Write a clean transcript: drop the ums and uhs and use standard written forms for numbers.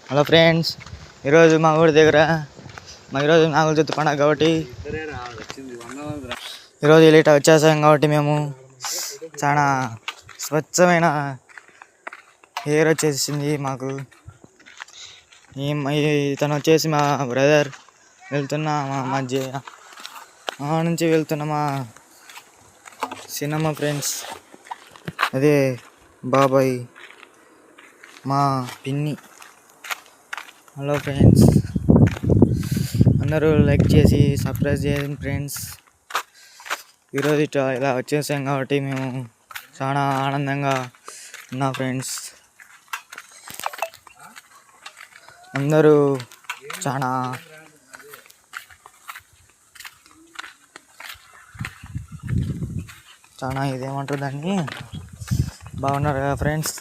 Hello friends, ఈరోజు మా ఊరి దగ్గర ఈరోజు నాగుల చవితి పండుగ కాబట్టి ఈరోజు ఇలాట వచ్చేసాం కాబట్టి మేము చాలా స్వచ్ఛమైన హెయిర్ వచ్చేసింది మాకు. తను వచ్చేసి మా బ్రదర్, వెళ్తున్న మా మధ్య నుంచి వెళ్తున్న మా సినిమా ఫ్రెండ్స్, అదే బాబాయ్ మా పిన్ని. హలో ఫ్రెండ్స్, అందరూ లైక్ చేసి సబ్స్క్రైబ్ చేయండి ఫ్రెండ్స్. ఈరోజు ఇలా వచ్చేసాం కాబట్టి మేము చాలా ఆనందంగా ఉన్నాం ఫ్రెండ్స్. అందరూ చాలా ఇదేమంటారు దాన్ని, బాగున్నారు కదా ఫ్రెండ్స్.